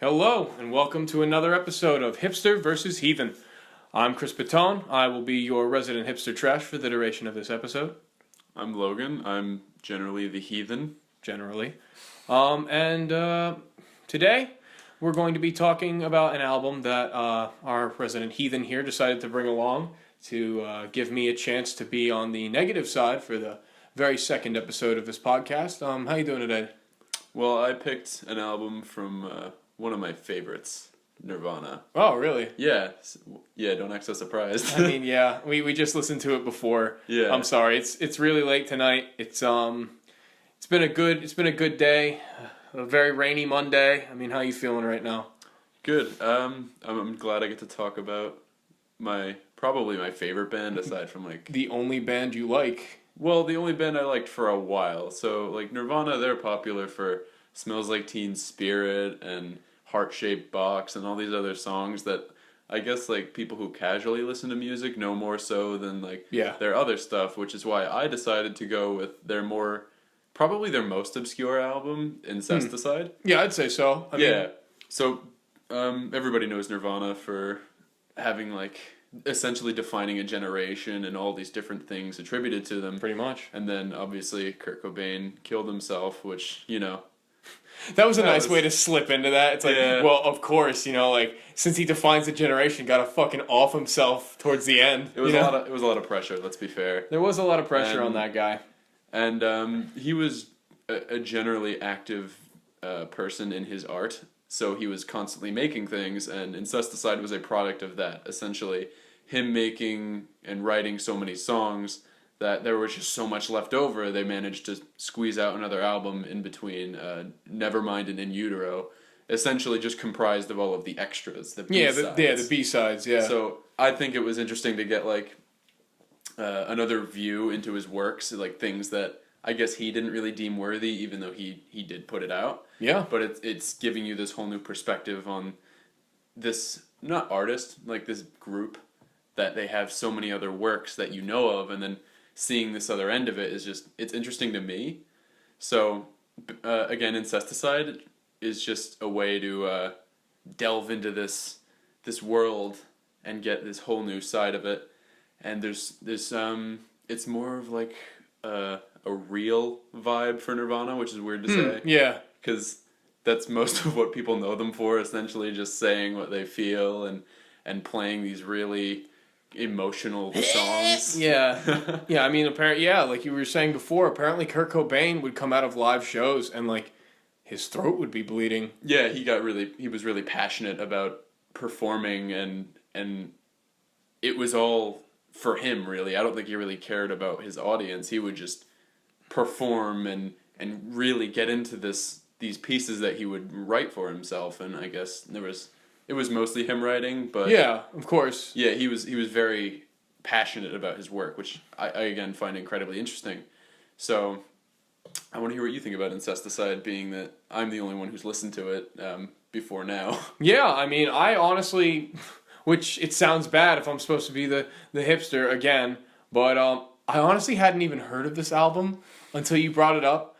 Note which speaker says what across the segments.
Speaker 1: Hello, and welcome to another episode of Hipster versus Heathen. I'm Chris Patone. I will be your resident hipster trash for the duration of this episode.
Speaker 2: I'm Logan. I'm generally the Heathen.
Speaker 1: Generally. Today, we're going to be talking about an album that our resident Heathen here decided to bring along to give me a chance to be on the negative side for the very second episode of this podcast. How you doing today?
Speaker 2: Well, I picked an album from one of my favorites, Nirvana.
Speaker 1: Oh, really?
Speaker 2: Yeah, don't act so surprised.
Speaker 1: I mean, yeah, we just listened to it before.
Speaker 2: Yeah.
Speaker 1: I'm sorry. It's really late tonight. It's been a good day. A very rainy Monday. I mean, how you feeling right now?
Speaker 2: Good. I'm glad I get to talk about probably my favorite band aside from
Speaker 1: The only band you like.
Speaker 2: Well, the only band I liked for a while. So Nirvana, they're popular for Smells Like Teen Spirit and Heart-Shaped Box and all these other songs that I guess people who casually listen to music know more so than their other stuff, which is why I decided to go with probably their most obscure album, Incesticide.
Speaker 1: Yeah, I'd say so. I mean,
Speaker 2: so everybody knows Nirvana for having essentially defining a generation and all these different things attributed to them.
Speaker 1: Pretty much.
Speaker 2: And then obviously Kurt Cobain killed himself, which,
Speaker 1: that was a nice way to slip into that. It's well, of course, since he defines a generation, gotta fucking off himself towards the end.
Speaker 2: It was a lot of pressure, let's be fair.
Speaker 1: There was a lot of pressure on that guy.
Speaker 2: And he was a generally active person in his art, so he was constantly making things, and Incesticide was a product of that. Essentially, him making and writing so many songs that there was just so much left over, they managed to squeeze out another album in between Nevermind and In Utero, essentially just comprised of all of the extras, the B-sides.
Speaker 1: The B-sides, yeah.
Speaker 2: So I think it was interesting to get another view into his works, things that I guess he didn't really deem worthy, even though he did put it out.
Speaker 1: Yeah.
Speaker 2: But it's giving you this whole new perspective on this, not artist, this group, that they have so many other works that you know of, and then seeing this other end of it is just, it's interesting to me. So, again, Incesticide is just a way to delve into this world and get this whole new side of it. And there's it's more of a real vibe for Nirvana, which is weird to say.
Speaker 1: Yeah.
Speaker 2: Because that's most of what people know them for, essentially just saying what they feel and playing these really emotional songs.
Speaker 1: Yeah. Yeah, I mean, apparently, like you were saying before, apparently Kurt Cobain would come out of live shows and, his throat would be bleeding.
Speaker 2: Yeah, he was really passionate about performing and it was all for him, really. I don't think he really cared about his audience. He would just perform and really get into these pieces that he would write for himself, and I guess it was mostly him writing, but
Speaker 1: yeah, of course.
Speaker 2: Yeah, he was very passionate about his work, which I again find incredibly interesting. So I want to hear what you think about Incesticide, being that I'm the only one who's listened to it before now.
Speaker 1: Yeah, I mean, I honestly, which it sounds bad if I'm supposed to be the hipster again, but I honestly hadn't even heard of this album until you brought it up.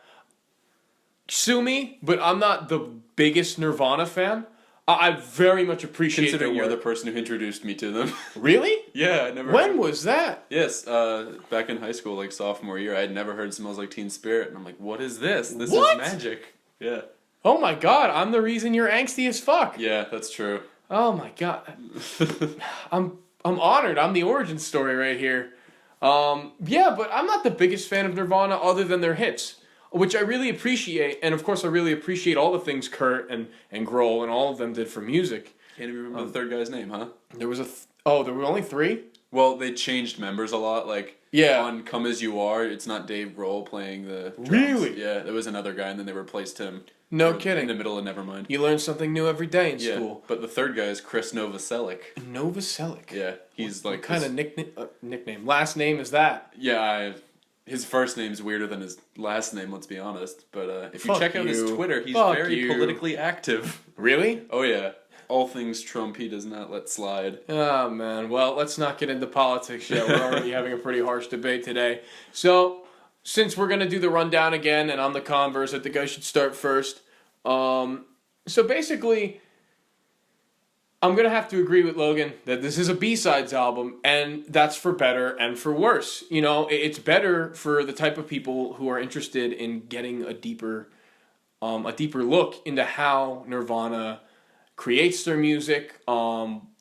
Speaker 1: Sue me, but I'm not the biggest Nirvana fan. I very much appreciate
Speaker 2: Considering
Speaker 1: their
Speaker 2: you're
Speaker 1: work.
Speaker 2: the person who introduced me to them.
Speaker 1: Really?
Speaker 2: Yeah, I never.
Speaker 1: When was that?
Speaker 2: Yes, back in high school, sophomore year, I had never heard "Smells Like Teen Spirit," and I'm like, "What is this? This
Speaker 1: What?
Speaker 2: is magic." Yeah.
Speaker 1: Oh my god, I'm the reason you're angsty as fuck.
Speaker 2: Yeah, that's true.
Speaker 1: Oh my god. I'm honored. I'm the origin story right here. Yeah, but I'm not the biggest fan of Nirvana other than their hits, which I really appreciate. And of course, I really appreciate all the things Kurt and Grohl and all of them did for music.
Speaker 2: Can't even remember the third guy's name, huh?
Speaker 1: There was there were only 3?
Speaker 2: Well, they changed members a lot. On Come As You Are, it's not Dave Grohl playing the drums.
Speaker 1: Really?
Speaker 2: Yeah, there was another guy, and then they replaced him.
Speaker 1: No kidding.
Speaker 2: In the middle of Nevermind.
Speaker 1: You learn something new every day in school.
Speaker 2: But the third guy is Chris Novoselic.
Speaker 1: Novoselic?
Speaker 2: Yeah, he's
Speaker 1: what kind of nickname? Last name is that?
Speaker 2: Yeah, his first name's weirder than his last name, let's be honest. But if you check out his Twitter, he's very politically active.
Speaker 1: Really?
Speaker 2: Oh, yeah. All things Trump, he does not let slide.
Speaker 1: Oh, man. Well, let's not get into politics yet. We're already having a pretty harsh debate today. So, since we're going to do the rundown again, and I'm the converse, I think I should start first. So basically, I'm going to have to agree with Logan that this is a B-sides album, and that's for better and for worse. You know, it's better for the type of people who are interested in getting a deeper look into how Nirvana creates their music.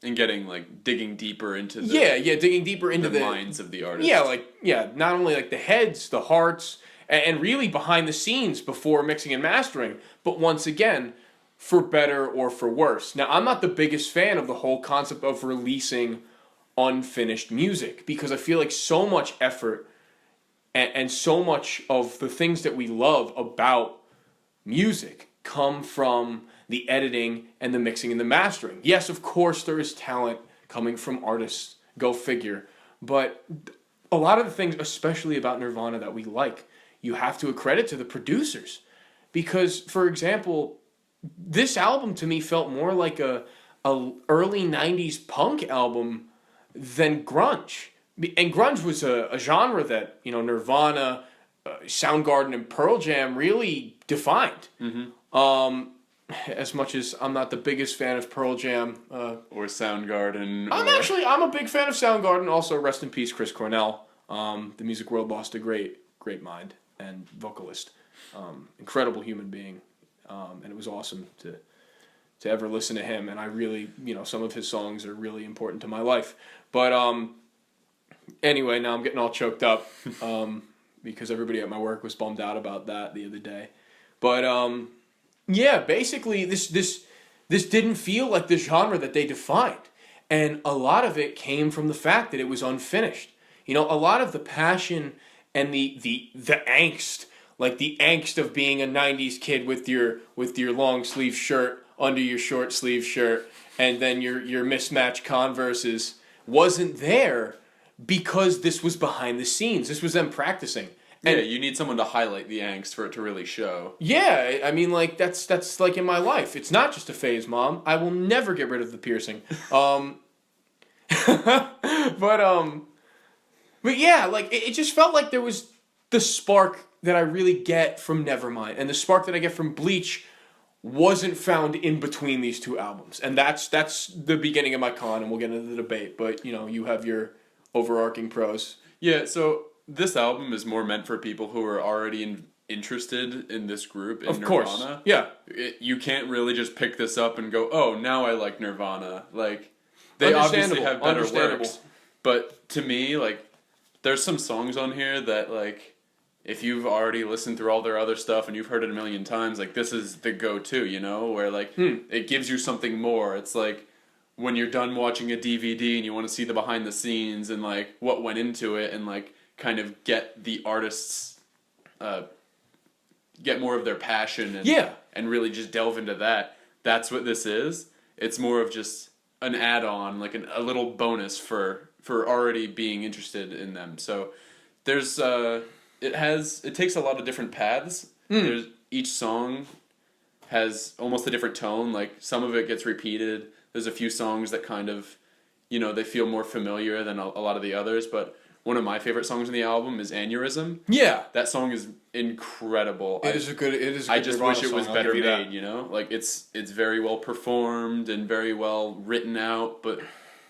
Speaker 2: And getting, like, digging deeper into
Speaker 1: digging deeper into
Speaker 2: the minds of the artist.
Speaker 1: Not only like the heads, the hearts, and really behind the scenes before mixing and mastering, but once again, for better or for worse. Now, I'm not the biggest fan of the whole concept of releasing unfinished music because I feel like so much effort and so much of the things that we love about music come from the editing and the mixing and the mastering. Yes, of course, there is talent coming from artists, go figure, but a lot of the things, especially about Nirvana that we like, you have to accredit to the producers. Because, for example, this album to me felt more like a early 90s punk album than grunge. And grunge was a genre that, you know, Nirvana, Soundgarden, and Pearl Jam really defined. As much as I'm not the biggest fan of Pearl Jam.
Speaker 2: Or Soundgarden.
Speaker 1: I'm a big fan of Soundgarden. Also, rest in peace, Chris Cornell. The music world lost a great mind and vocalist. Incredible human being. And it was awesome to ever listen to him. And I really, you know, some of his songs are really important to my life. But anyway, now I'm getting all choked up because everybody at my work was bummed out about that the other day. But yeah, basically this didn't feel like the genre that they defined. And a lot of it came from the fact that it was unfinished. You know, a lot of the passion and the angst, like the angst of being a 90s kid with your long sleeve shirt under your short sleeve shirt and then your mismatched Converses wasn't there because this was behind the scenes. This was them practicing. And
Speaker 2: you need someone to highlight the angst for it to really show.
Speaker 1: Yeah, I mean, like, that's like in my life. It's not just a phase, Mom. I will never get rid of the piercing. But yeah, like, it just felt like there was the spark that I really get from Nevermind, and the spark that I get from Bleach wasn't found in between these two albums. And that's the beginning of my con, and we'll get into the debate. But, you know, you have your overarching pros.
Speaker 2: Yeah, so this album is more meant for people who are already interested in this group, in
Speaker 1: of
Speaker 2: Nirvana.
Speaker 1: Course. Yeah.
Speaker 2: You can't really just pick this up and go, oh, now I like Nirvana. Like, they obviously have better works. But to me, like, there's some songs on here that, like, if you've already listened through all their other stuff and you've heard it a million times, like, this is the go-to, you know? Where, like, it gives you something more. It's like when you're done watching a DVD and you want to see the behind the scenes and, like, what went into it and, like, kind of get the artists, get more of their passion and really just delve into that. That's what this is. It's more of just an add-on, like a little bonus for already being interested in them. So there's it takes a lot of different paths. There's each song has almost a different tone. Like, some of it gets repeated. There's a few songs that kind of, you know, they feel more familiar than a lot of the others. But one of my favorite songs in the album is Aneurysm.
Speaker 1: Yeah,
Speaker 2: that song is incredible.
Speaker 1: It is a good
Speaker 2: I just
Speaker 1: Nirvana
Speaker 2: wish it was
Speaker 1: song,
Speaker 2: better made. You know, like it's very well performed and very well written out. But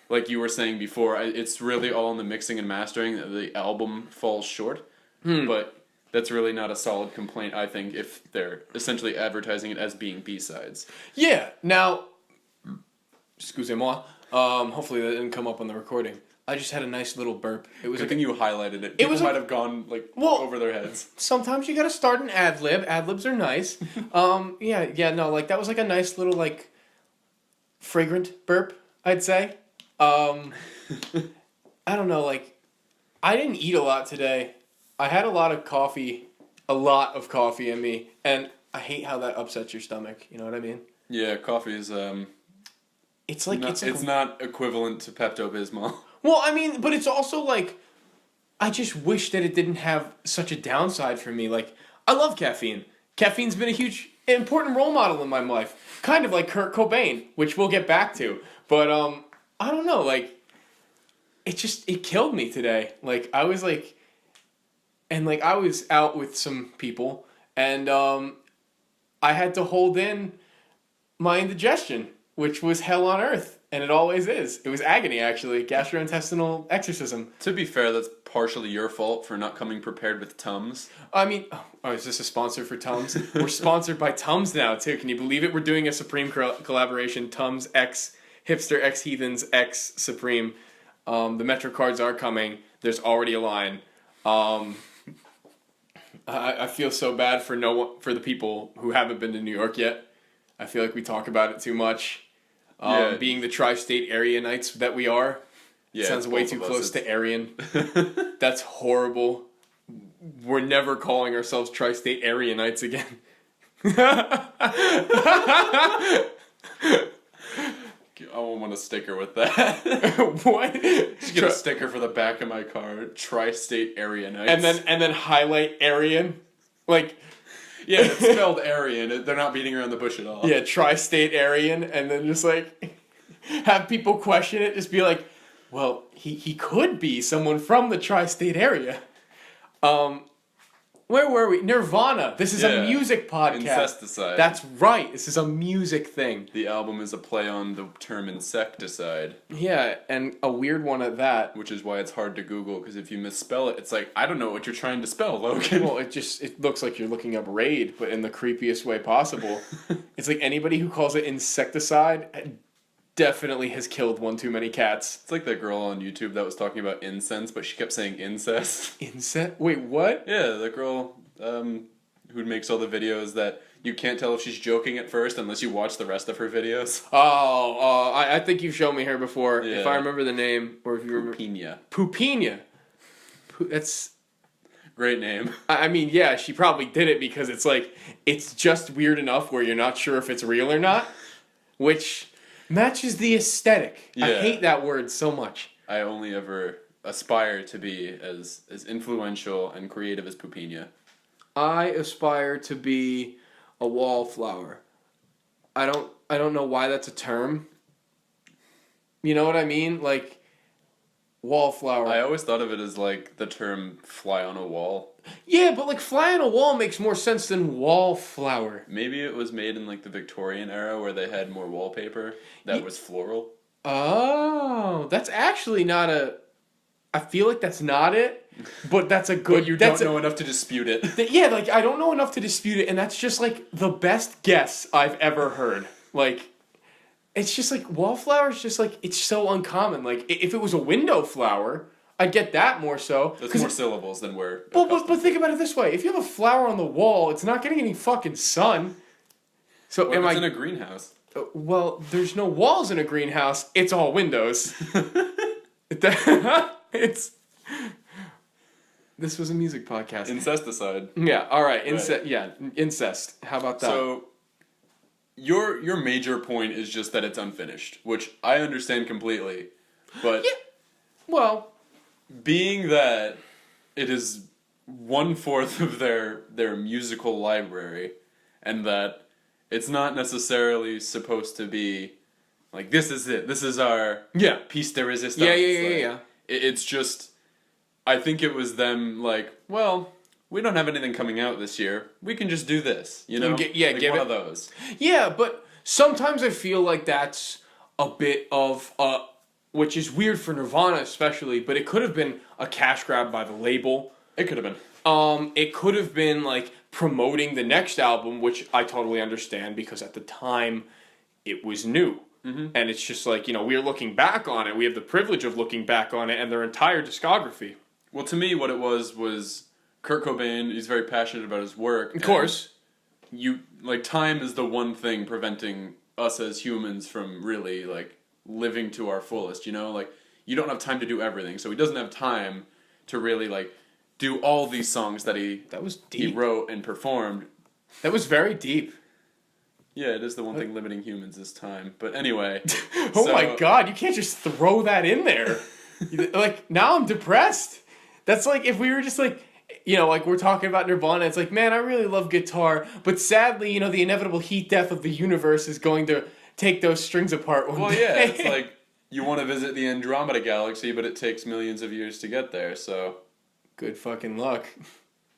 Speaker 2: like you were saying before, it's really all in the mixing and mastering that the album falls short. But that's really not a solid complaint, I think, if they're essentially advertising it as being B-sides.
Speaker 1: Yeah. Now, excusez-moi. Hopefully that didn't come up on the recording. I just had a nice little burp. It was
Speaker 2: Good thing you highlighted it. People might have gone over their heads.
Speaker 1: Sometimes you gotta start an ad-lib. Ad-libs are nice. Like that was like a nice little like fragrant burp, I'd say. I don't know, like I didn't eat a lot today. I had a lot of coffee in me, and I hate how that upsets your stomach. You know what I mean?
Speaker 2: Yeah, coffee is
Speaker 1: it's
Speaker 2: not equivalent to Pepto-Bismol.
Speaker 1: Well, I mean, but it's also like I just wish that it didn't have such a downside for me. Like, I love caffeine. Caffeine's been a huge, important role model in my life. Kind of like Kurt Cobain, which we'll get back to. But I don't know, like it killed me today. Like I was like. And, like, I was out with some people, and I had to hold in my indigestion, which was hell on earth. And it always is. It was agony, actually. Gastrointestinal exorcism.
Speaker 2: To be fair, that's partially your fault for not coming prepared with Tums.
Speaker 1: I mean, oh, is this a sponsor for Tums? We're sponsored by Tums now, too. Can you believe it? We're doing a Supreme collaboration. Tums X Hipster X Heathens X Supreme. The Metro cards are coming. There's already a line. I feel so bad for the people who haven't been to New York yet. I feel like we talk about it too much. Being the tri-state area nights that we are. Yeah, sounds way too close to Aryan. That's horrible. We're never calling ourselves tri-state area nights again.
Speaker 2: I want a sticker with that.
Speaker 1: What?
Speaker 2: Just get a sticker for the back of my car. Tri-state area nights.
Speaker 1: And then highlight Aryan. Like,
Speaker 2: yeah, it's spelled Aryan. They're not beating around the bush at all.
Speaker 1: Yeah, tri-state Aryan, and then just like have people question it. Just be like, well, he could be someone from the tri-state area. Where were we? Nirvana. This is a music podcast.
Speaker 2: Incesticide.
Speaker 1: That's right. This is a music thing.
Speaker 2: The album is a play on the term insecticide.
Speaker 1: Yeah, and a weird one at that.
Speaker 2: Which is why it's hard to Google, because if you misspell it, it's like, I don't know what you're trying to spell, Logan.
Speaker 1: Well, it looks like you're looking up raid, but in the creepiest way possible. It's like anybody who calls it insecticide definitely has killed one too many cats.
Speaker 2: It's like that girl on YouTube that was talking about incense, but she kept saying incest.
Speaker 1: Incest? Wait, what?
Speaker 2: Yeah, the girl who makes all the videos that you can't tell if she's joking at first unless you watch the rest of her videos.
Speaker 1: I think you've shown me her before.
Speaker 2: Yeah.
Speaker 1: If I remember the name, or if you remember... Pupina. That's...
Speaker 2: Great name.
Speaker 1: I mean, yeah, she probably did it because it's like, it's just weird enough where you're not sure if it's real or not, which... matches the aesthetic. Yeah. I hate that word so much.
Speaker 2: I only ever aspire to be as influential and creative as Pupina.
Speaker 1: I aspire to be a wallflower. I don't know why that's a term. You know what I mean? Like, wallflower.
Speaker 2: I always thought of it as like the term fly on a wall.
Speaker 1: Yeah, but like fly on a wall makes more sense than wallflower.
Speaker 2: Maybe it was made in like the Victorian era where they had more wallpaper that was floral.
Speaker 1: Oh, that's actually not a... I feel like that's not it, but that's a good...
Speaker 2: But you don't know enough to dispute it.
Speaker 1: Yeah, like I don't know enough to dispute it, and that's just like the best guess I've ever heard. Like, it's just like wallflower is just like, it's so uncommon. Like, if it was a window flower... I get that more so.
Speaker 2: That's more syllables than we're...
Speaker 1: Well, but think about it this way. If you have a flower on the wall, it's not getting any fucking sun. So
Speaker 2: what if it's in a greenhouse?
Speaker 1: Well, there's no walls in a greenhouse. It's all windows. This was a music podcast.
Speaker 2: Incesticide.
Speaker 1: Yeah, all right. Yeah, incest. How about that?
Speaker 2: So, your major point is just that it's unfinished, which I understand completely. But...
Speaker 1: yeah. Well...
Speaker 2: being that it is 1/4 of their musical library, and that it's not necessarily supposed to be like, this is it, this is our piece de resistance.
Speaker 1: Yeah.
Speaker 2: It's just, I think it was them like, well, we don't have anything coming out this year, we can just do this, you know? Give one of those.
Speaker 1: Yeah, but sometimes I feel like that's a bit of which is weird for Nirvana especially, but it could have been a cash grab by the label.
Speaker 2: It could have been.
Speaker 1: It could have been like promoting the next album, which I totally understand because at the time it was new. Mm-hmm. And it's just like, you know, we're looking back on it. We have the privilege of looking back on it and their entire discography.
Speaker 2: Well, to me, what it was Kurt Cobain, he's very passionate about his work.
Speaker 1: Of course.
Speaker 2: Time is the one thing preventing us as humans from really, like, living to our fullest, you know? Like, you don't have time to do everything, so he doesn't have time to really, like, do all these songs that he wrote and performed.
Speaker 1: That was very deep.
Speaker 2: Yeah, it is the one thing limiting humans is time. But anyway.
Speaker 1: My God, you can't just throw that in there. Like, now I'm depressed. That's like if we were just like, you know, like we're talking about Nirvana, it's like, man, I really love guitar, but sadly, you know, the inevitable heat death of the universe is going to take those strings apart one day.
Speaker 2: Yeah, it's like you want to visit the Andromeda Galaxy, but it takes millions of years to get there, so...
Speaker 1: good fucking luck.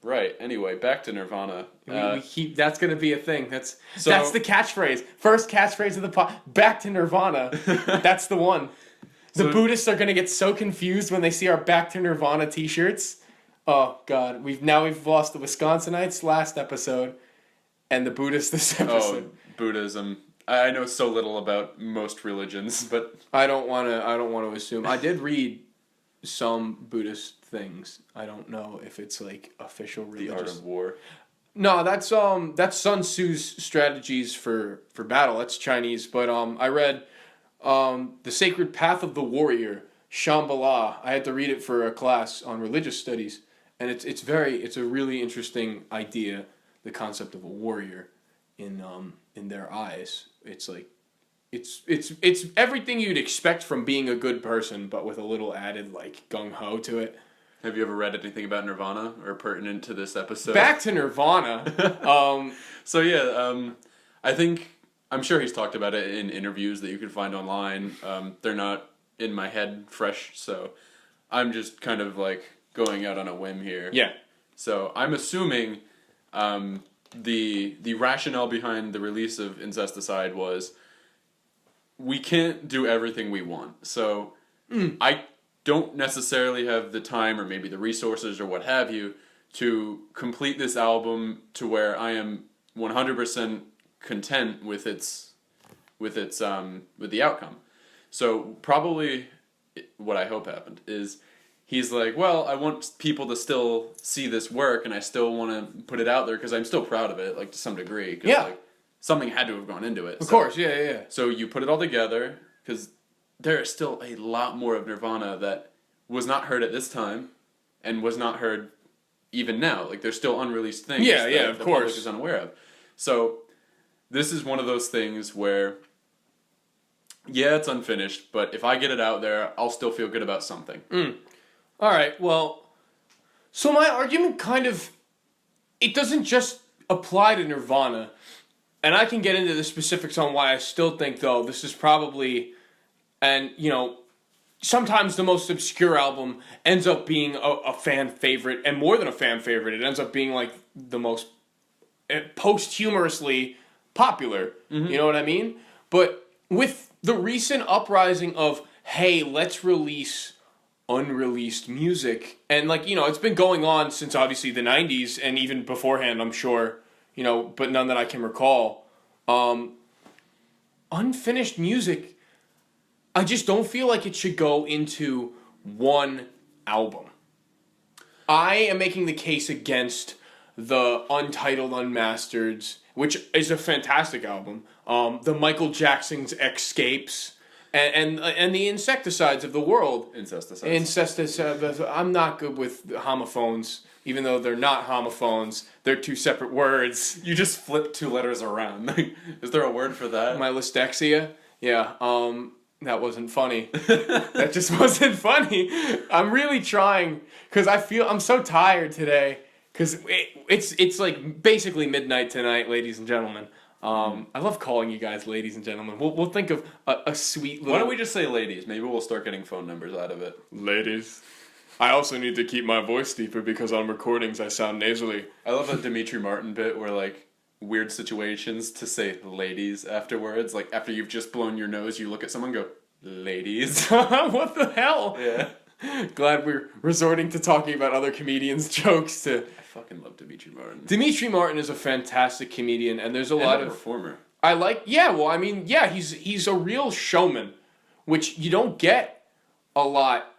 Speaker 2: Right. Anyway, back to Nirvana.
Speaker 1: We keep that's gonna be a thing. That's the catchphrase. First catchphrase of the pod. Back to Nirvana. That's the one. The Buddhists are gonna get so confused when they see our Back to Nirvana T-shirts. Oh God, we've lost the Wisconsinites last episode, and the Buddhists this episode.
Speaker 2: Buddhism. I know so little about most religions, but
Speaker 1: I don't want to assume. I did read some Buddhist things. I don't know if it's like official religious.
Speaker 2: The Art of War.
Speaker 1: No, that's Sun Tzu's strategies for battle. That's Chinese, but I read The Sacred Path of the Warrior, Shambhala. I had to read it for a class on religious studies, and it's a really interesting idea, the concept of a warrior in their eyes. It's like it's everything you'd expect from being a good person, but with a little added like gung ho to it.
Speaker 2: Have you ever read anything about Nirvana or pertinent to this episode?
Speaker 1: Back to Nirvana.
Speaker 2: So yeah, I'm sure he's talked about it in interviews that you can find online. They're not in my head fresh, so I'm just kind of like going out on a whim here.
Speaker 1: Yeah.
Speaker 2: So I'm assuming the rationale behind the release of Incesticide was we can't do everything we want. So I don't necessarily have the time or maybe the resources or what have you to complete this album to where I am 100% content with the outcome. So probably what I hope happened is he's like, well, I want people to still see this work and I still want to put it out there because I'm still proud of it, like to some degree.
Speaker 1: Yeah.
Speaker 2: Like, something had to have gone into it.
Speaker 1: Of course, yeah.
Speaker 2: So you put it all together because there is still a lot more of Nirvana that was not heard at this time and was not heard even now. Like there's still unreleased things
Speaker 1: that
Speaker 2: of
Speaker 1: the
Speaker 2: course
Speaker 1: public
Speaker 2: is unaware of. So this is one of those things where yeah, it's unfinished, but if I get it out there, I'll still feel good about something.
Speaker 1: All right, well, so my argument it doesn't just apply to Nirvana, and I can get into the specifics on why I still think, though, this is probably, and, sometimes the most obscure album ends up being a fan favorite, and more than a fan favorite, it ends up being, like, the most posthumously popular, you know what I mean? But with the recent uprising of, hey, let's release unreleased music, and it's been going on since obviously the 90s and even beforehand, I'm sure, but none that I can recall. Unfinished music, I just don't feel like it should go into one album. I am making the case against the Untitled Unmastereds, which is a fantastic album. The Michael Jackson's Escapes, and the Incesticides of the world. Incesticide. I'm not good with homophones, even though they're not homophones. They're two separate words.
Speaker 2: You just flip two letters around. Is there a word for that?
Speaker 1: My dyslexia? Yeah. That wasn't funny. That just wasn't funny. I'm really trying, because I'm so tired today. Because it's like basically midnight tonight, ladies and gentlemen. I love calling you guys ladies and gentlemen. We'll think of a sweet little...
Speaker 2: Why don't we just say ladies? Maybe we'll start getting phone numbers out of it.
Speaker 1: Ladies. I also need to keep my voice deeper because on recordings I sound nasally.
Speaker 2: I love a Dimitri Martin bit where like weird situations to say ladies afterwards. Like after you've just blown your nose, you look at someone and go, ladies.
Speaker 1: What the hell?
Speaker 2: Yeah.
Speaker 1: Glad we're resorting to talking about other comedians' jokes to...
Speaker 2: I fucking love Dimitri Martin.
Speaker 1: Dimitri Martin is a fantastic comedian, and there's a lot of...
Speaker 2: performer.
Speaker 1: He's a real showman, which you don't get a lot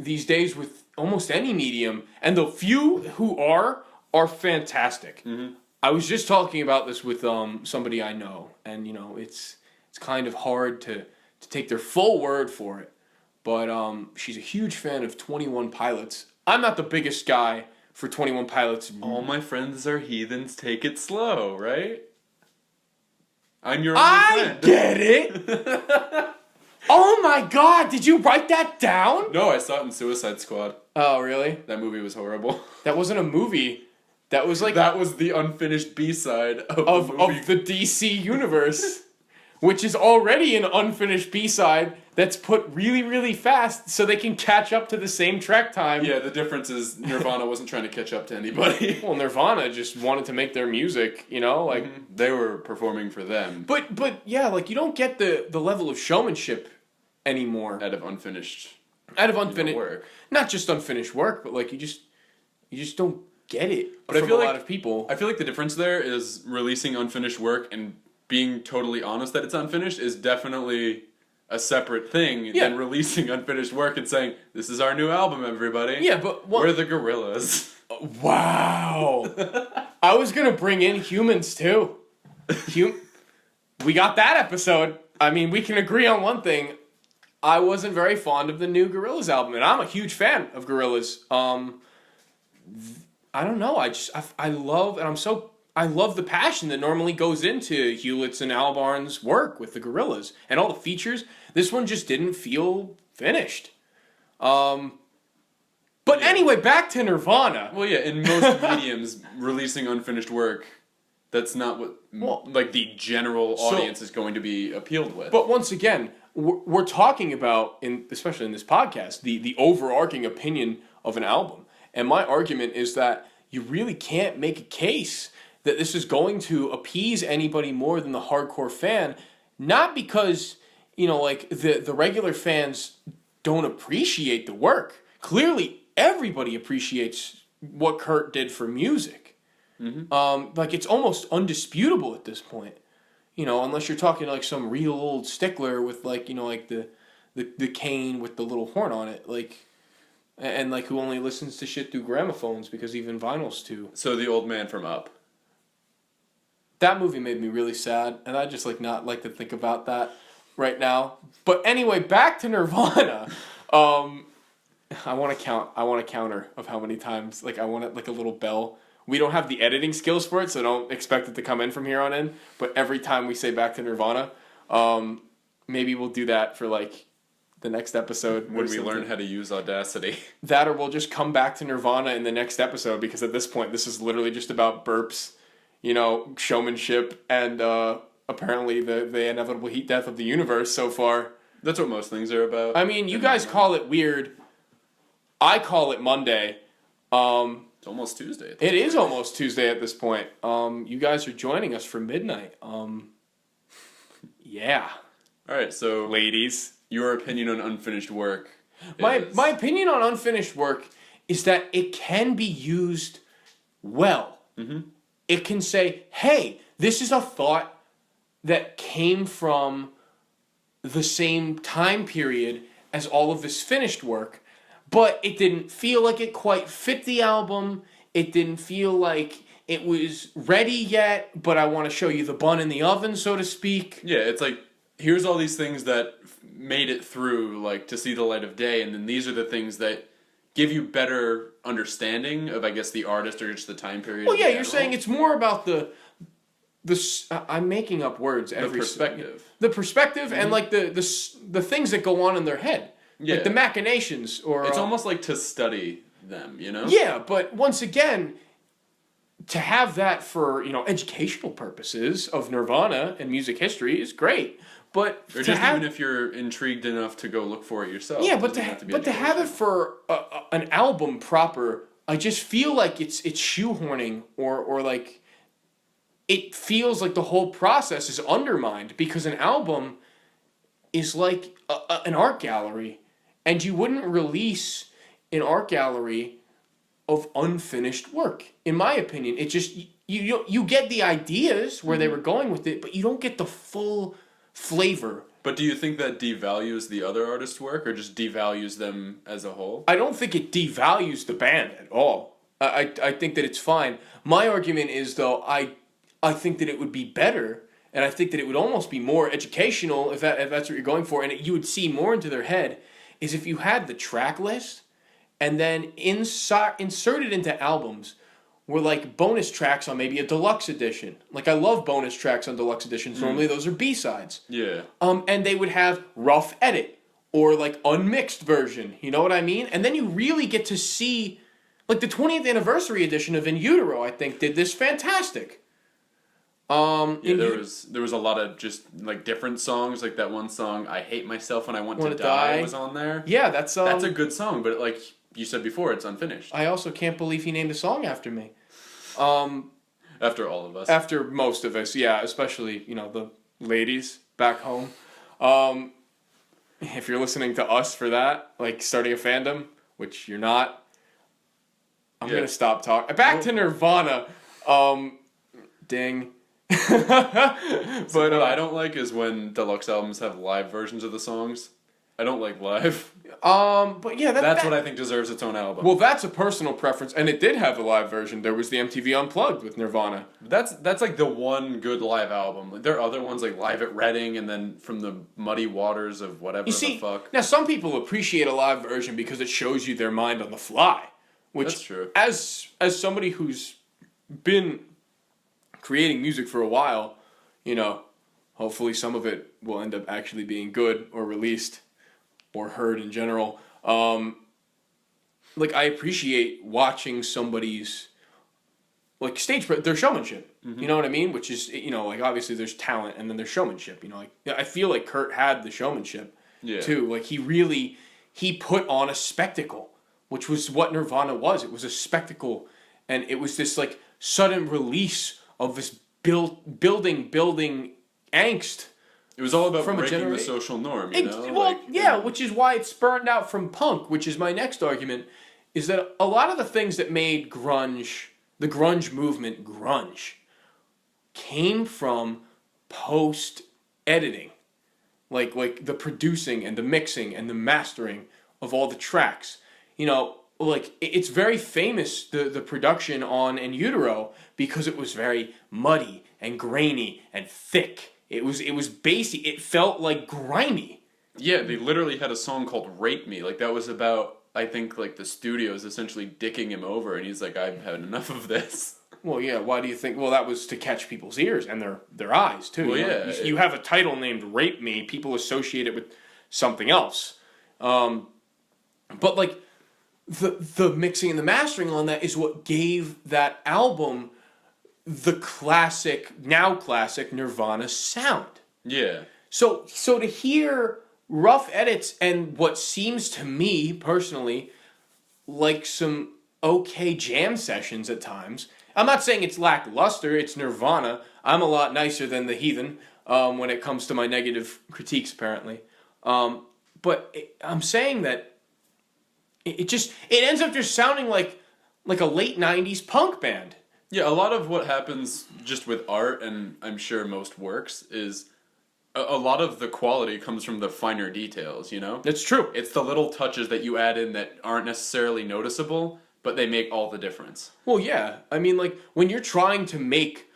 Speaker 1: these days with almost any medium, and the few who are fantastic. Mm-hmm. I was just talking about this with somebody I know, and it's kind of hard to take their full word for it. But she's a huge fan of 21 Pilots. I'm not the biggest guy for 21 Pilots.
Speaker 2: All my friends are heathens, take it slow, right? I'm your only friend.
Speaker 1: I get it! Oh my god, did you write that down?
Speaker 2: No, I saw it in Suicide Squad.
Speaker 1: Oh, really?
Speaker 2: That movie was horrible.
Speaker 1: That wasn't a movie. That was like...
Speaker 2: That was the unfinished B-side of
Speaker 1: the DC universe. which is already an unfinished B-side that's put really, really fast so they can catch up to the same track time.
Speaker 2: Yeah, the difference is Nirvana wasn't trying to catch up to anybody.
Speaker 1: Well, Nirvana just wanted to make their music, you know, like
Speaker 2: They were performing for them.
Speaker 1: But yeah, like you don't get the level of showmanship anymore
Speaker 2: Out of unfinished
Speaker 1: work. Not just unfinished work, but like you just don't get it
Speaker 2: But I
Speaker 1: from
Speaker 2: feel
Speaker 1: a
Speaker 2: like-
Speaker 1: lot of people.
Speaker 2: I feel like the difference there is releasing unfinished work and being totally honest that it's unfinished is definitely a separate thing than releasing unfinished work and saying, this is our new album, everybody.
Speaker 1: Yeah, but
Speaker 2: we're the Gorillas.
Speaker 1: Wow. I was gonna bring in humans too. We got that episode. I mean, we can agree on one thing. I wasn't very fond of the new Gorillaz album, and I'm a huge fan of Gorillaz. I don't know. I love the passion that normally goes into Hewlett's and Albarn's work with the Gorillaz and all the features. This one just didn't feel finished. But anyway, back to Nirvana.
Speaker 2: Well, yeah, in most mediums, releasing unfinished work, that's not what like the general audience is going to be appealed with.
Speaker 1: But once again, we're talking about, especially in this podcast, the overarching opinion of an album. And my argument is that you really can't make a case that this is going to appease anybody more than the hardcore fan. Not because, like the regular fans don't appreciate the work. Clearly, everybody appreciates what Kurt did for music. Mm-hmm. Like it's almost undisputable at this point. Unless you're talking like some real old stickler with like, like the cane with the little horn on it, like, and like who only listens to shit through gramophones because even vinyls too.
Speaker 2: So the old man from Up.
Speaker 1: That movie made me really sad, and I just not like to think about that right now. But anyway, back to Nirvana. I want a counter of how many times. Like I want it like a little bell. We don't have the editing skills for it, so don't expect it to come in from here on in. But every time we say back to Nirvana, maybe we'll do that for like the next episode.
Speaker 2: When we learn how to use Audacity.
Speaker 1: That, or we'll just come back to Nirvana in the next episode, because at this point, this is literally just about burps, showmanship, and apparently the inevitable heat death of the universe so far.
Speaker 2: That's what most things are about.
Speaker 1: I mean, you guys call it weird. I call it Monday.
Speaker 2: It's almost Tuesday.
Speaker 1: It is almost Tuesday at this point. You guys are joining us for midnight. Yeah.
Speaker 2: All right, so
Speaker 1: Ladies.
Speaker 2: Your opinion on unfinished work
Speaker 1: is... My opinion on unfinished work is that it can be used well. Mm-hmm. It can say, hey, this is a thought that came from the same time period as all of this finished work, but it didn't feel like it quite fit the album. It didn't feel like it was ready yet, but I want to show you the bun in the oven, so to speak.
Speaker 2: Yeah, it's like, here's all these things that made it through, like, to see the light of day, and then these are the things that give you better understanding of, I guess, the artist or just the time period.
Speaker 1: Well, yeah, you're saying it's more about the I'm making up words every...
Speaker 2: The perspective.
Speaker 1: The perspective, mm-hmm. And, like, the things that go on in their head. Yeah. Like the machinations, or...
Speaker 2: It's almost like to study them,
Speaker 1: Yeah, but once again, to have that for, educational purposes of Nirvana and music history is great. But
Speaker 2: or just even if you're intrigued enough to go look for it yourself.
Speaker 1: Yeah, but to have it for an album proper, I just feel like it's shoehorning, or like it feels like the whole process is undermined, because an album is like an art gallery, and you wouldn't release an art gallery of unfinished work. In my opinion, it just you get the ideas where they were going with it, but you don't get the full flavor.
Speaker 2: But do you think that devalues the other artists' work, or just devalues them as a whole?
Speaker 1: I don't think it devalues the band at all. I think that it's fine. My argument is, though, I think that it would be better, and I think that it would almost be more educational if that's what you're going for, and you would see more into their head, is if you had the track list and then inserted into albums were like bonus tracks on maybe a deluxe edition. Like, I love bonus tracks on deluxe editions. Normally those are B-sides.
Speaker 2: Yeah.
Speaker 1: And they would have rough edit or like unmixed version. You know what I mean? And then you really get to see, like, the 20th anniversary edition of In Utero, I think, did this fantastic.
Speaker 2: Yeah, there was a lot of just like different songs, like that one song "I Hate Myself When I Want to Die" was on there.
Speaker 1: Yeah, that's
Speaker 2: a good song, but like you said before, it's unfinished.
Speaker 1: I also can't believe he named a song after me.
Speaker 2: After all of us.
Speaker 1: After most of us, yeah, especially the ladies back home. If you're listening to us for that, like starting a fandom, which you're not, I'm gonna stop talking. Back to Nirvana. Ding.
Speaker 2: But what I don't like is when deluxe albums have live versions of the songs. I don't like live.
Speaker 1: But yeah,
Speaker 2: that's what I think deserves its own album.
Speaker 1: Well, that's a personal preference, and it did have a live version. There was the MTV Unplugged with Nirvana.
Speaker 2: That's like the one good live album. Like, there are other ones like Live at Reading, and then From the Muddy Waters of whatever the fuck.
Speaker 1: Now some people appreciate a live version because it shows you their mind on the fly. Which,
Speaker 2: that's true.
Speaker 1: As somebody who's been creating music for a while, hopefully some of it will end up actually being good or released or heard in general. Like I appreciate watching somebody's like their showmanship. Mm-hmm. You know what I mean? Which is like obviously there's talent and then there's showmanship. Like I feel like Kurt had the showmanship too. Like he put on a spectacle, which was what Nirvana was. It was a spectacle, and it was this like sudden release of this building angst.
Speaker 2: It was all about breaking the social norm,
Speaker 1: which is why it spurned out from punk, which is my next argument, is that a lot of the things that made the grunge movement grunge, came from post-editing. Like the producing and the mixing and the mastering of all the tracks. Like it's very famous, the production on In Utero, because it was very muddy and grainy and thick. It was bassy. It felt like grimy.
Speaker 2: Yeah, they literally had a song called "Rape Me." Like that was about, I think, like the studios essentially dicking him over, and he's like, "I've had enough of this."
Speaker 1: Well, yeah. Why do you think? Well, that was to catch people's ears and their eyes too.
Speaker 2: Well,
Speaker 1: you have a title named "Rape Me." People associate it with something else. But like the mixing and the mastering on that is what gave that album the now classic Nirvana sound.
Speaker 2: Yeah.
Speaker 1: So to hear rough edits and what seems to me personally like some okay jam sessions at times. I'm not saying it's lackluster. It's Nirvana. I'm a lot nicer than the Heathen when it comes to my negative critiques, apparently. But I'm saying that it ends up just sounding like a late 90s punk band.
Speaker 2: Yeah, a lot of what happens just with art, and I'm sure most works, is a lot of the quality comes from the finer details,
Speaker 1: That's true.
Speaker 2: It's the little touches that you add in that aren't necessarily noticeable, but they make all the difference.
Speaker 1: Well, yeah. I mean, like, when you're trying to make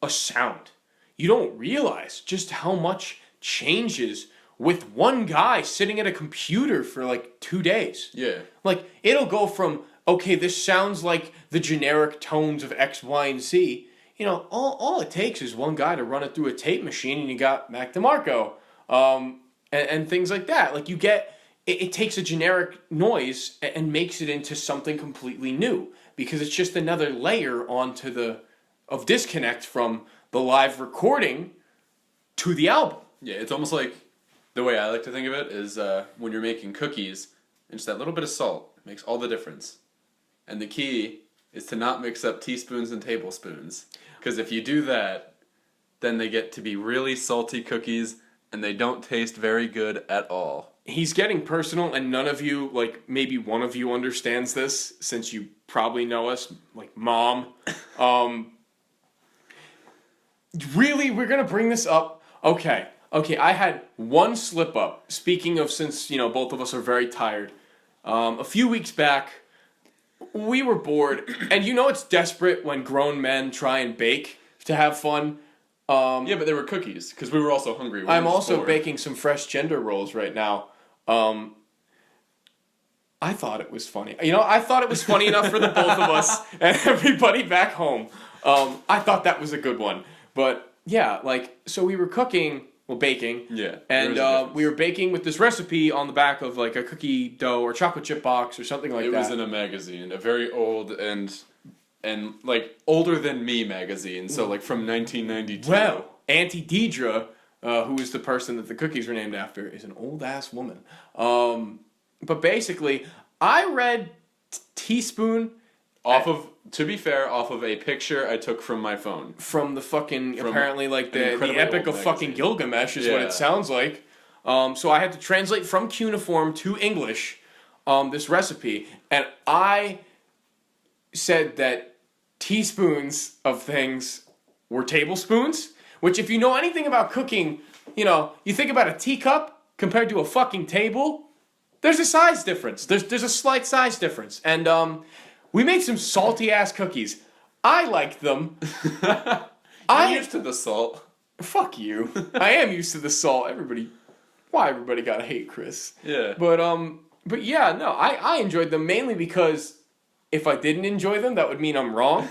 Speaker 1: a sound, you don't realize just how much changes with one guy sitting at a computer for, like, 2 days.
Speaker 2: Yeah.
Speaker 1: Like, it'll go from, okay, this sounds like the generic tones of X, Y, and Z. All it takes is one guy to run it through a tape machine, and you got Mac DeMarco, and things like that. Like, you get, it takes a generic noise and makes it into something completely new, because it's just another layer of disconnect from the live recording to the album.
Speaker 2: Yeah, it's almost like, the way I like to think of it is when you're making cookies, and just that little bit of salt makes all the difference. And the key is to not mix up teaspoons and tablespoons. Because if you do that, then they get to be really salty cookies, and they don't taste very good at all.
Speaker 1: He's getting personal, and none of you, like maybe one of you understands this, since you probably know us, like Mom. Really, we're going to bring this up? Okay, I had one slip up. Speaking of, since, both of us are very tired. A few weeks back, we were bored, and it's desperate when grown men try and bake to have fun.
Speaker 2: Yeah, but they were cookies, because we were also hungry.
Speaker 1: I'm also baking some fresh gender rolls right now. I thought it was funny. I thought it was funny enough for the both of us and everybody back home. I thought that was a good one. But, yeah, so we were baking.
Speaker 2: Yeah.
Speaker 1: And we were baking with this recipe on the back of, like, a cookie dough or chocolate chip box or something like that.
Speaker 2: It was in a magazine, a very old and and like Older Than Me magazine. So like from 1992.
Speaker 1: Well, Auntie Deidre, who is the person that the cookies were named after, is an old ass woman. But basically, I read Teaspoon
Speaker 2: to be fair, off of a picture I took from my phone.
Speaker 1: From the fucking, apparently like the Epic of fucking Gilgamesh is what it sounds like. So I had to translate from cuneiform to English this recipe, and I said that teaspoons of things were tablespoons, which if you know anything about cooking, you know, you think about a teacup compared to a fucking table, there's a size difference. There's a slight size difference. And we made some salty ass cookies. I liked them.
Speaker 2: I'm used to the salt.
Speaker 1: Fuck you. I am used to the salt. Why everybody gotta hate Chris?
Speaker 2: Yeah.
Speaker 1: But yeah, no, I enjoyed them mainly because if I didn't enjoy them, that would mean I'm wrong.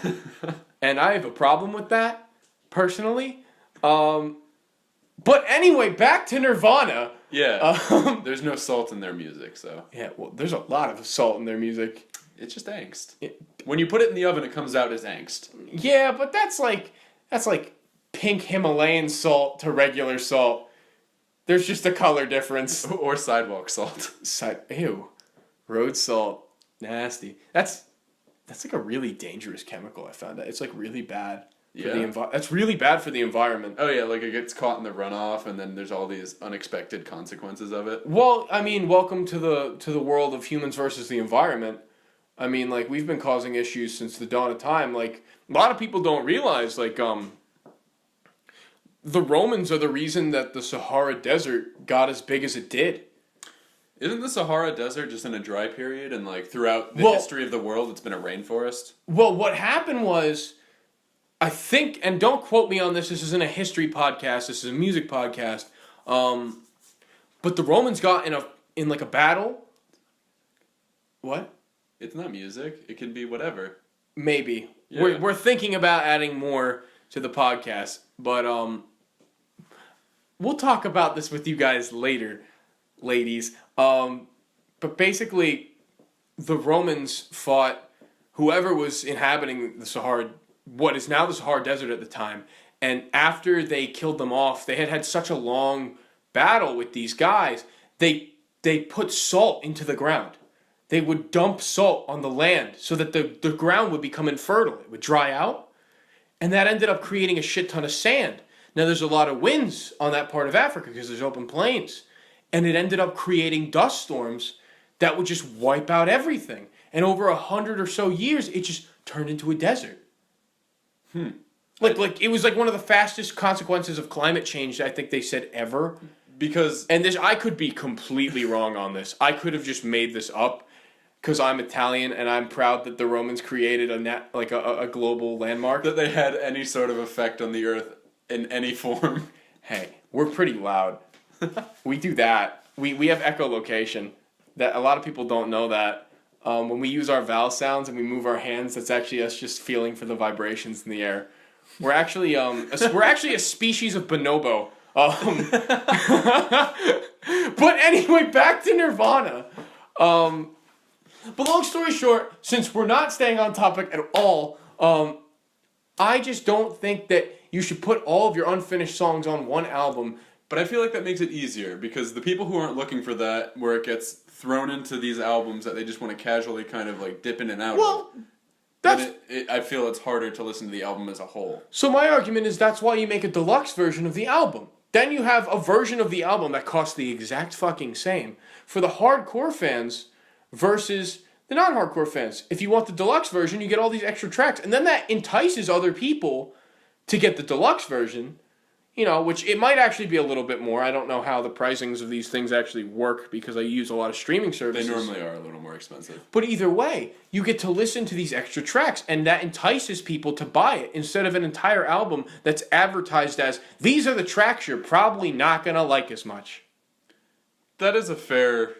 Speaker 1: And I have a problem with that, personally. But anyway, back to Nirvana.
Speaker 2: Yeah. There's no salt in their music, so.
Speaker 1: Yeah, well, there's a lot of salt in their music.
Speaker 2: It's just angst. When you put it in the oven, it comes out as angst.
Speaker 1: Yeah, but that's like pink Himalayan salt to regular salt. There's just a color difference.
Speaker 2: Or sidewalk salt.
Speaker 1: Ew. Road salt. Nasty. That's like a really dangerous chemical, I found out. It's like really bad. That's really bad for the environment.
Speaker 2: Oh yeah, like it gets caught in the runoff, and then there's all these unexpected consequences of it.
Speaker 1: Well, I mean, welcome to the world of humans versus the environment. I mean, like, we've been causing issues since the dawn of time. Like, a lot of people don't realize, like, the Romans are the reason that the Sahara Desert got as big as it did.
Speaker 2: Isn't the Sahara Desert just in a dry period, and like throughout the history of the world, it's been a rainforest?
Speaker 1: Well, what happened was, I think, and don't quote me on this. This isn't a history podcast. This is a music podcast. But the Romans got in like a battle. What?
Speaker 2: It's not music. It can be whatever.
Speaker 1: Maybe.
Speaker 2: Yeah.
Speaker 1: We're thinking about adding more to the podcast, but we'll talk about this with you guys later, ladies. But basically, the Romans fought whoever was inhabiting the Sahara, what is now the Sahara Desert at the time, and after they killed them off, they had such a long battle with these guys, they put salt into the ground. They would dump salt on the land so that the ground would become infertile. It would dry out. And that ended up creating a shit ton of sand. Now there's a lot of winds on that part of Africa because there's open plains. And it ended up creating dust storms that would just wipe out everything. And over 100 or so years, it just turned into a desert. Like it was like one of the fastest consequences of climate change, I think they said, ever.
Speaker 2: Because...
Speaker 1: And I could be completely wrong on this. I could have just made this up. Because I'm Italian and I'm proud that the Romans created a global landmark.
Speaker 2: That they had any sort of effect on the earth in any form.
Speaker 1: Hey, we're pretty loud. We do that. We have echolocation. That a lot of people don't know that. When we use our vowel sounds and we move our hands, that's actually us just feeling for the vibrations in the air. We're actually a species of bonobo. But anyway, back to Nirvana. But long story short, since we're not staying on topic at all, I just don't think that you should put all of your unfinished songs on one album.
Speaker 2: But I feel like that makes it easier, because the people who aren't looking for that, where it gets thrown into these albums that they just want to casually kind of like dip in and out of, I feel it's harder to listen to the album as a whole.
Speaker 1: So my argument is that's why you make a deluxe version of the album. Then you have a version of the album that costs the exact fucking same. For the hardcore fans... versus the non-hardcore fans. If you want the deluxe version, you get all these extra tracks. And then that entices other people to get the deluxe version, you know, which it might actually be a little bit more. I don't know how the pricings of these things actually work because I use a lot of streaming services.
Speaker 2: They normally are a little more expensive.
Speaker 1: But either way, you get to listen to these extra tracks, and that entices people to buy it instead of an entire album that's advertised as, these are the tracks you're probably not going to like as much.
Speaker 2: That is a fair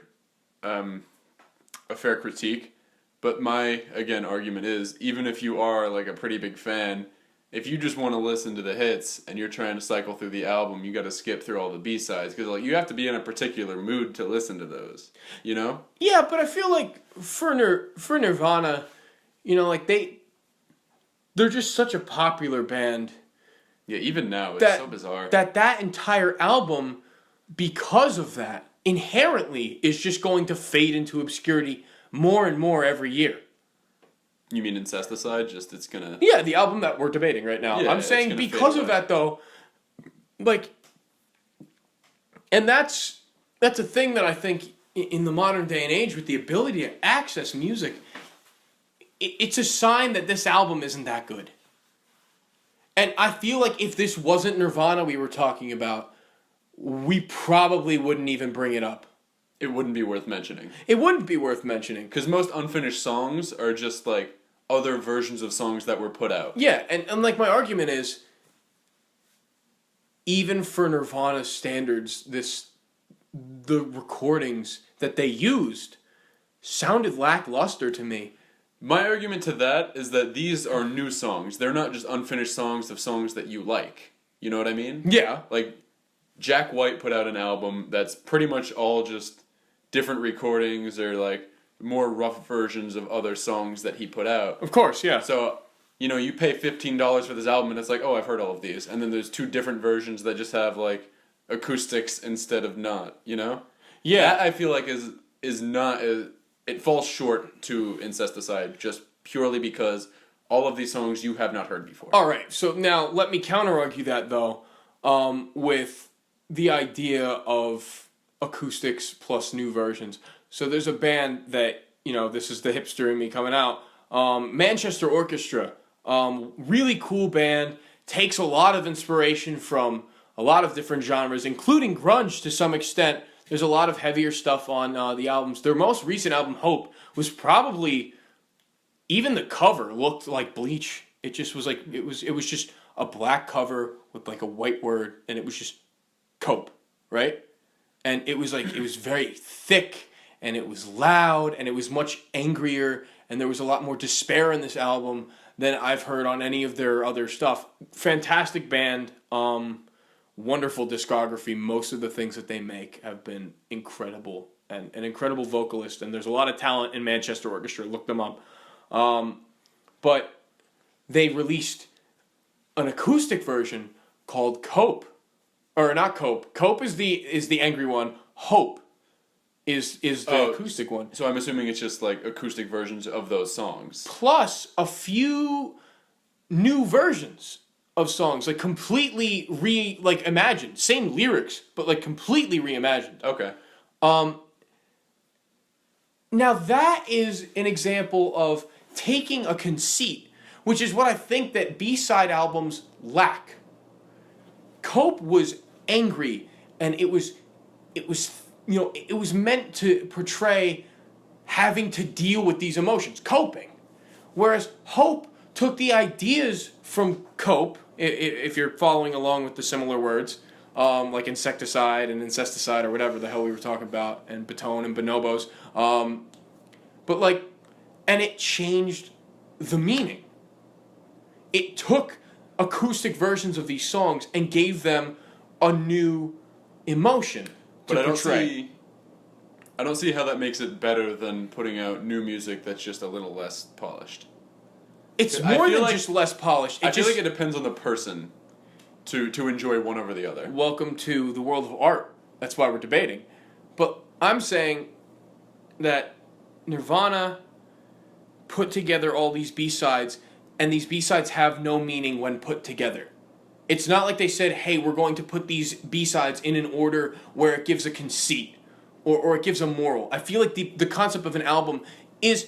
Speaker 2: critique, but my, again, argument is, even if you are like a pretty big fan, if you just want to listen to the hits and you're trying to cycle through the album, you got to skip through all the B-sides, because like you have to be in a particular mood to listen to those, you know?
Speaker 1: Yeah, but I feel like for Nirvana, you know, like they're just such a popular band
Speaker 2: Yeah, even now it's
Speaker 1: that
Speaker 2: so bizarre.
Speaker 1: that entire album, because of that, inherently is just going to fade into obscurity more and more every year.
Speaker 2: You mean Incesticide? Just it's gonna.
Speaker 1: Yeah, the album that we're debating right now.
Speaker 2: Yeah,
Speaker 1: I'm
Speaker 2: it's
Speaker 1: saying
Speaker 2: gonna fade
Speaker 1: because of
Speaker 2: away.
Speaker 1: that though, like, and that's a thing that I think in the modern day and age with the ability to access music, it's a sign that this album isn't that good. And I feel like if this wasn't Nirvana we were talking about, we probably wouldn't even bring it up.
Speaker 2: It wouldn't be worth mentioning.
Speaker 1: It wouldn't be worth mentioning.
Speaker 2: Because most unfinished songs are just like other versions of songs that were put out.
Speaker 1: Yeah, and like my argument is, even for Nirvana standards, the recordings that they used sounded lackluster to me.
Speaker 2: My argument to that is that these are new songs. They're not just unfinished songs of songs that you like. You know what I mean?
Speaker 1: Yeah.
Speaker 2: Like, Jack White put out an album that's pretty much all just different recordings or like more rough versions of other songs that he put out.
Speaker 1: Of course, yeah.
Speaker 2: So, you know, you pay $15 for this album and it's like, oh, I've heard all of these. And then there's two different versions that just have like acoustics instead of not, you know?
Speaker 1: Yeah.
Speaker 2: That I feel like is not it falls short to Incesticide just purely because all of these songs you have not heard before.
Speaker 1: All right, so now let me counter-argue that, though, with the idea of acoustics plus new versions. So there's a band that, you know, this is the hipster in me coming out, Manchester Orchestra. Really cool band, takes a lot of inspiration from a lot of different genres, including grunge to some extent. There's a lot of heavier stuff on the albums. Their most recent album, Hope, was probably, even the cover looked like Bleach. It just was like, it was just a black cover with like a white word, and it was just Cope, right? And it was like, it was very thick, and it was loud, and it was much angrier, and there was a lot more despair in this album than I've heard on any of their other stuff. Fantastic band. Wonderful discography. Most of the things that they make have been incredible, and an incredible vocalist, and there's a lot of talent in Manchester Orchestra. Look them up. But they released an acoustic version called Cope, or not Cope. Cope is the angry one. Hope is the acoustic one.
Speaker 2: So I'm assuming it's just like acoustic versions of those songs.
Speaker 1: Plus a few new versions of songs, like completely imagined, same lyrics, but like completely reimagined.
Speaker 2: Okay.
Speaker 1: Now that is an example of taking a conceit, which is what I think that B-side albums lack. Cope was angry, and it was meant to portray having to deal with these emotions, coping. Whereas Hope took the ideas from Cope, if you're following along with the similar words, like insecticide and incesticide or whatever the hell we were talking about, and batone and bonobos, and it changed the meaning. It took acoustic versions of these songs and gave them a new emotion to portray.
Speaker 2: I don't see how that makes it better than putting out new music that's just a little less polished.
Speaker 1: It's more than just less polished.
Speaker 2: I feel like it depends on the person to enjoy one over the other.
Speaker 1: Welcome to the world of art. That's why we're debating. But I'm saying that Nirvana put together all these B-sides, and these B-sides have no meaning when put together. It's not like they said, hey, we're going to put these B-sides in an order where it gives a conceit or it gives a moral. I feel like the concept of an album is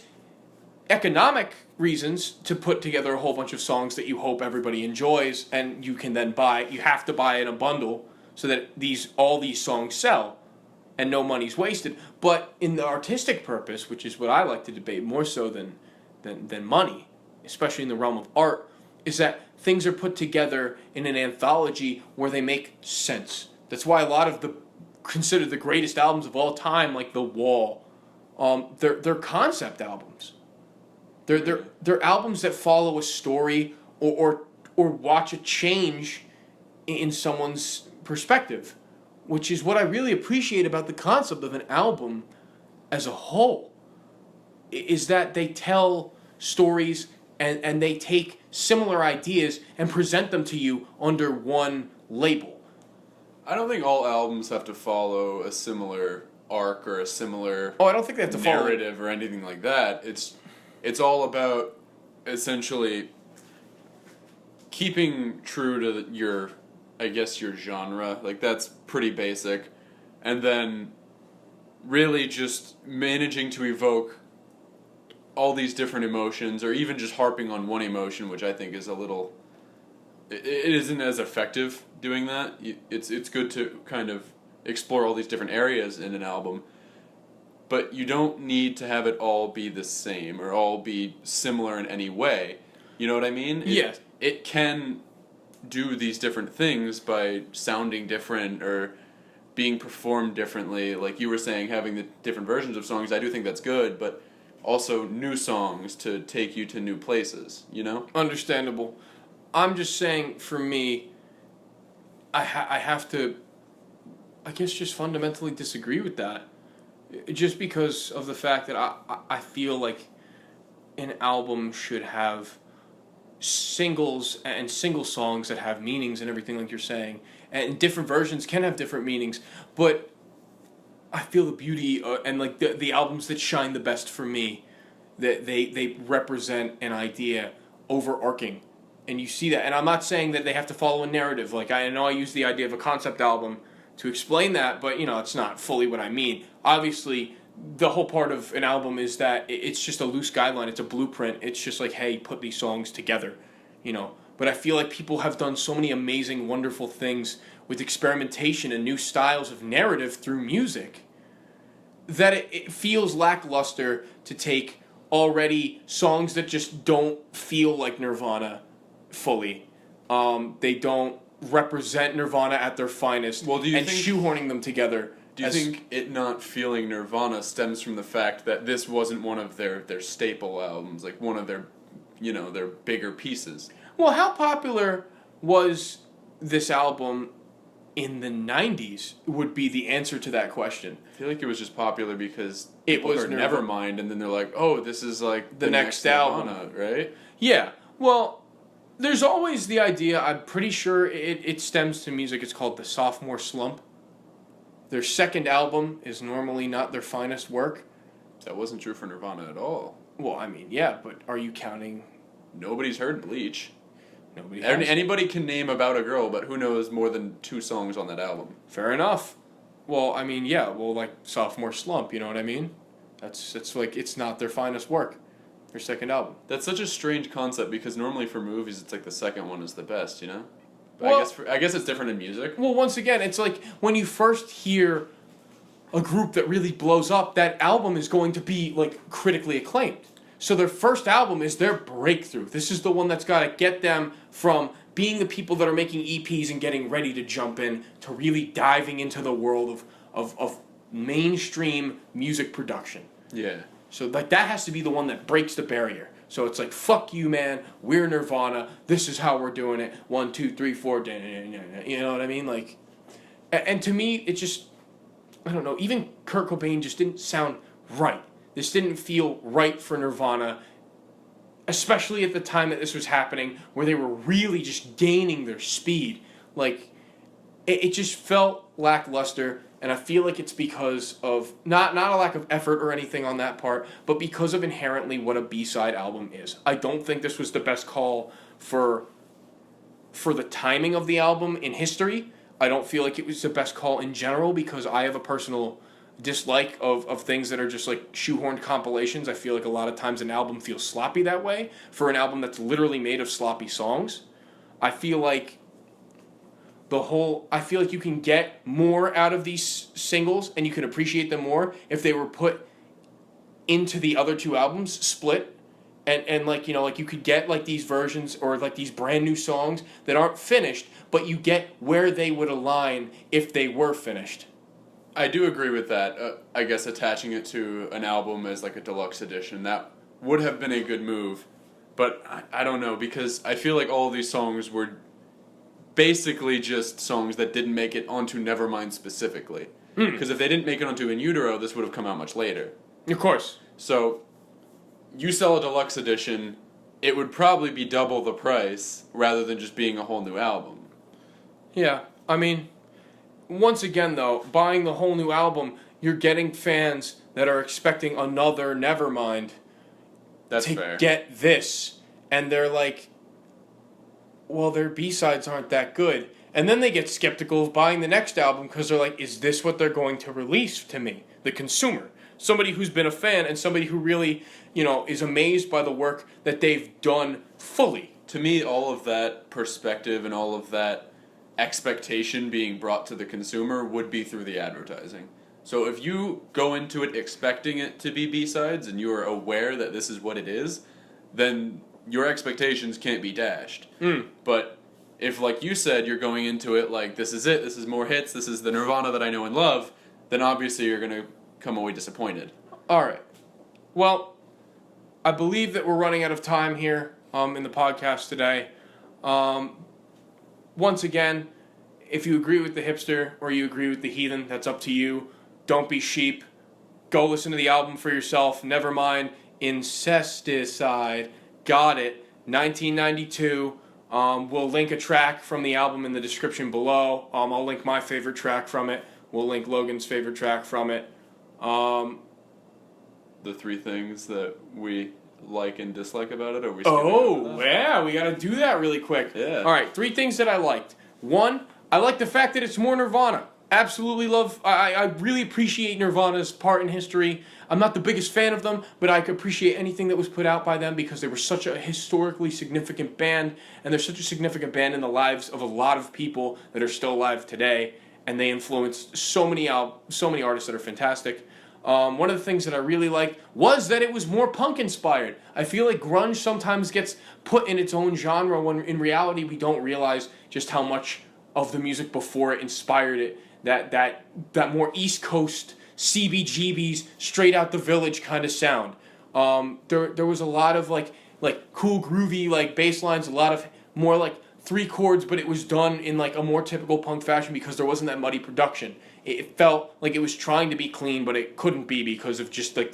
Speaker 1: economic reasons to put together a whole bunch of songs that you hope everybody enjoys, and you can then buy. You have to buy in a bundle so that all these songs sell and no money's wasted. But in the artistic purpose, which is what I like to debate more so than money, especially in the realm of art, is that things are put together in an anthology where they make sense. That's why a lot of considered the greatest albums of all time, like The Wall, they're concept albums. They're albums that follow a story or watch a change in someone's perspective, which is what I really appreciate about the concept of an album as a whole, is that they tell stories and they take similar ideas and present them to you under one label.
Speaker 2: I don't think all albums have to follow a similar arc or a similar
Speaker 1: I don't think they have to follow
Speaker 2: narrative or anything like that. It's all about essentially keeping true to your genre. Like, that's pretty basic. And then really just managing to evoke all these different emotions, or even just harping on one emotion, which I think is a little... It isn't as effective doing that. It's good to kind of explore all these different areas in an album, but you don't need to have it all be the same or all be similar in any way. You know what I mean?
Speaker 1: Yes.
Speaker 2: It can do these different things by sounding different or being performed differently. Like you were saying, having the different versions of songs, I do think that's good, but also new songs to take you to new places, you know?
Speaker 1: Understandable. I'm just saying, for me, I have to, I guess, just fundamentally disagree with that. Just because of the fact that I feel like an album should have singles and single songs that have meanings and everything, like you're saying. And different versions can have different meanings. But I feel the beauty and like the albums that shine the best for me, that they represent an idea overarching. And you see that. And I'm not saying that they have to follow a narrative. Like, I know I use the idea of a concept album to explain that, but, you know, it's not fully what I mean. Obviously, the whole part of an album is that it's just a loose guideline. It's a blueprint. It's just like, hey, put these songs together, you know. But I feel like people have done so many amazing, wonderful things with experimentation and new styles of narrative through music that it feels lackluster to take already songs that just don't feel like Nirvana fully. They don't represent Nirvana at their finest.
Speaker 2: Well,
Speaker 1: and shoehorning them together.
Speaker 2: Do you think it not feeling Nirvana stems from the fact that this wasn't one of their staple albums, like one of their, you know, their bigger pieces?
Speaker 1: Well, how popular was this album in the 90s would be the answer to that question.
Speaker 2: I feel like it was just popular because
Speaker 1: it
Speaker 2: people
Speaker 1: was
Speaker 2: heard Nevermind, and then they're like, oh, this is like
Speaker 1: the next album,
Speaker 2: Nirvana, right?
Speaker 1: Yeah. Well, there's always the idea, I'm pretty sure it stems to music, it's called the sophomore slump. Their second album is normally not their finest work.
Speaker 2: That wasn't true for Nirvana at all.
Speaker 1: Well, I mean, yeah, but are you counting...
Speaker 2: Nobody's heard Bleach.
Speaker 1: Nobody has.
Speaker 2: Anybody can name About a Girl, but who knows more than 2 songs on that album?
Speaker 1: Fair enough. Well, I mean, yeah, like sophomore slump, you know what I mean? It's like, it's not their finest work. Their second album.
Speaker 2: That's such a strange concept because normally for movies it's like the second one is the best, you know? But
Speaker 1: Well,
Speaker 2: I guess it's different in music.
Speaker 1: Well, once again, it's like when you first hear a group that really blows up, that album is going to be like critically acclaimed. So their first album is their breakthrough. This is the one that's got to get them from being the people that are making EPs and getting ready to jump in to really diving into the world of mainstream music production.
Speaker 2: Yeah.
Speaker 1: So like that has to be the one that breaks the barrier. So it's like, fuck you, man. We're Nirvana. This is how we're doing it. 1, 2, 3, 4. You know what I mean? Like, and to me, it just, I don't know. Even Kurt Cobain just didn't sound right. This didn't feel right for Nirvana, especially at the time that this was happening, where they were really just gaining their speed. Like, it just felt lackluster. And I feel like it's because of, not a lack of effort or anything on that part, but because of inherently what a B-side album is. I don't think this was the best call for the timing of the album in history. I don't feel like it was the best call in general because I have a personal dislike of things that are just like shoehorned compilations. I feel like a lot of times an album feels sloppy that way. For an album that's literally made of sloppy songs, I feel like you can get more out of these singles and you can appreciate them more if they were put into the other 2 albums, split, and like, you know, like you could get like these versions or like these brand new songs that aren't finished, but you get where they would align if they were finished.
Speaker 2: I do agree with that. I guess attaching it to an album as like a deluxe edition, that would have been a good move. But I don't know, because I feel like all of these songs were basically just songs that didn't make it onto Nevermind specifically. Because if they didn't make it onto In Utero, this would have come out much later.
Speaker 1: Of course.
Speaker 2: So, you sell a deluxe edition, it would probably be double the price rather than just being a whole new album.
Speaker 1: Yeah, I mean, once again though, buying the whole new album, you're getting fans that are expecting another Nevermind
Speaker 2: That's
Speaker 1: to
Speaker 2: fair.
Speaker 1: get this, and they're like, well, their B-sides aren't that good. And then they get skeptical of buying the next album because they're like, is this what they're going to release to me, the consumer? Somebody who's been a fan and somebody who really, is amazed by the work that they've done fully.
Speaker 2: To me, all of that perspective and all of that expectation being brought to the consumer would be through the advertising. So if you go into it expecting it to be B-sides and you are aware that this is what it is, then your expectations can't be dashed. But if, like you said, you're going into it like, this is it, this is more hits, this is the Nirvana that I know and love, then obviously you're going to come away disappointed.
Speaker 1: All right. Well, I believe that we're running out of time here in the podcast today. Once again, if you agree with the Hipster or you agree with the Heathen, that's up to you. Don't be sheep. Go listen to the album for yourself. Never mind. Incesticide. Got it. 1992. We'll link a track from the album in the description below. I'll link my favorite track from it. We'll link Logan's favorite track from it.
Speaker 2: The 3 things that we like and dislike about it? Or are we
Speaker 1: yeah, we got to do that really quick.
Speaker 2: Yeah.
Speaker 1: All right, 3 things that I liked. 1, I like the fact that it's more Nirvana. Absolutely love, I really appreciate Nirvana's part in history. I'm not the biggest fan of them, but I could appreciate anything that was put out by them because they were such a historically significant band, and they're such a significant band in the lives of a lot of people that are still alive today, and they influenced so many artists that are fantastic. One of the things that I really liked was that it was more punk inspired. I feel like grunge sometimes gets put in its own genre when in reality we don't realize just how much of the music before it inspired it. That more East Coast CBGBs, straight out the village kind of sound. There was a lot of like cool groovy like bass lines, a lot of more like 3 chords, but it was done in like a more typical punk fashion because there wasn't that muddy production. It felt like it was trying to be clean, but it couldn't be because of just like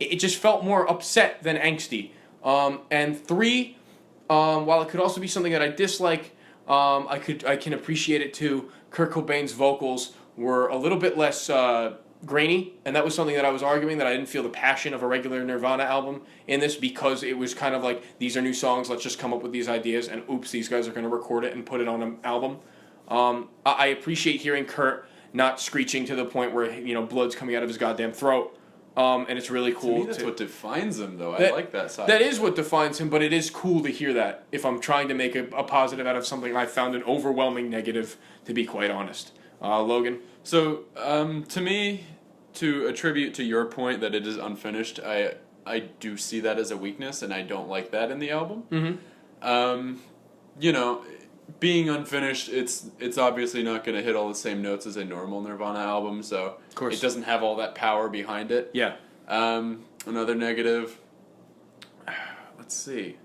Speaker 1: it just felt more upset than angsty. And 3, while it could also be something that I dislike, I can appreciate it too. Kurt Cobain's vocals were a little bit less grainy, and that was something that I was arguing, that I didn't feel the passion of a regular Nirvana album in this because it was kind of like, these are new songs, let's just come up with these ideas, and oops, these guys are going to record it and put it on an album. I appreciate hearing Kurt not screeching to the point where blood's coming out of his goddamn throat. And it's really cool.
Speaker 2: To me, that's what defines him, though. I like that side.
Speaker 1: That is what defines him, but it is cool to hear that if I'm trying to make a positive out of something I found an overwhelming negative, to be quite honest. Logan?
Speaker 2: So, to me, to attribute to your point that it is unfinished, I do see that as a weakness, and I don't like that in the album.
Speaker 1: Mm-hmm.
Speaker 2: Being unfinished, it's obviously not going to hit all the same notes as a normal Nirvana album, so
Speaker 1: Of course.
Speaker 2: it doesn't have all that power behind it.
Speaker 1: Yeah.
Speaker 2: Another negative, let's see.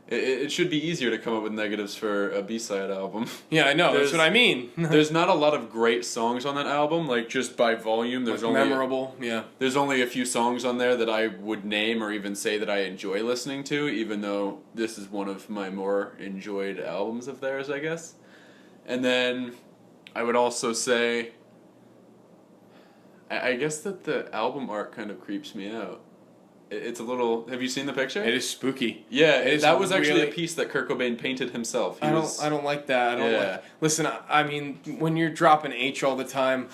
Speaker 2: It should be easier to come up with negatives for a B-side album.
Speaker 1: Yeah, I know. That's what I mean.
Speaker 2: There's not a lot of great songs on that album, like just by volume. There's only
Speaker 1: memorable, yeah.
Speaker 2: There's only a few songs on there that I would name or even say that I enjoy listening to, even though this is one of my more enjoyed albums of theirs, I guess. And then I would also say, I guess that the album art kind of creeps me out. It's a little. Have you seen the picture?
Speaker 1: It is spooky.
Speaker 2: Yeah, that was actually a piece that Kurt Cobain painted himself.
Speaker 1: I don't like that. Listen, I mean, when you're dropping H all the time,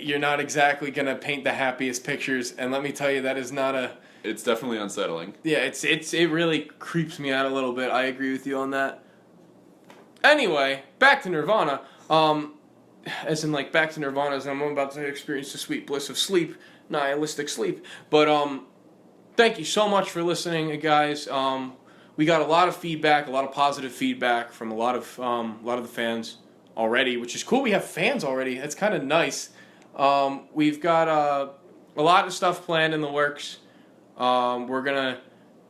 Speaker 1: you're not exactly gonna paint the happiest pictures. And let me tell you, that is not a.
Speaker 2: It's definitely unsettling.
Speaker 1: Yeah, it really creeps me out a little bit. I agree with you on that. Anyway, back to Nirvana. As in like back to Nirvana, as I'm about to experience the sweet bliss of sleep, nihilistic sleep. But thank you so much for listening, guys. We got a lot of feedback, a lot of positive feedback from a lot of the fans already, which is cool. We have fans already. That's kind of nice. We've got a lot of stuff planned in the works. We're gonna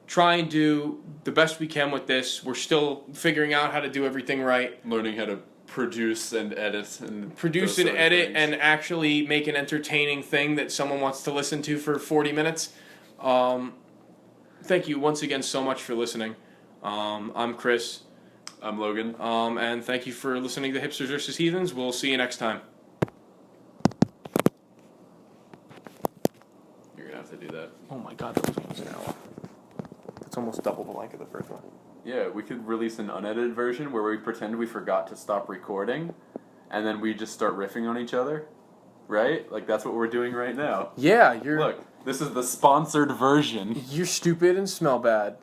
Speaker 1: try and do the best we can with this. We're still figuring out how to do everything right.
Speaker 2: Learning how to produce and edit and
Speaker 1: and actually make an entertaining thing that someone wants to listen to for 40 minutes. Thank you once again so much for listening. I'm Chris.
Speaker 2: I'm Logan.
Speaker 1: And thank you for listening to Hipsters versus Heathens. We'll see you next time.
Speaker 2: You're gonna have to do that.
Speaker 1: Oh my god, that was almost an hour. That's almost double the length of the first one.
Speaker 2: Yeah, we could release an unedited version where we pretend we forgot to stop recording, and then we just start riffing on each other, right? Like that's what we're doing right now.
Speaker 1: Yeah,
Speaker 2: Look, this is the sponsored version.
Speaker 1: you're stupid and smell bad.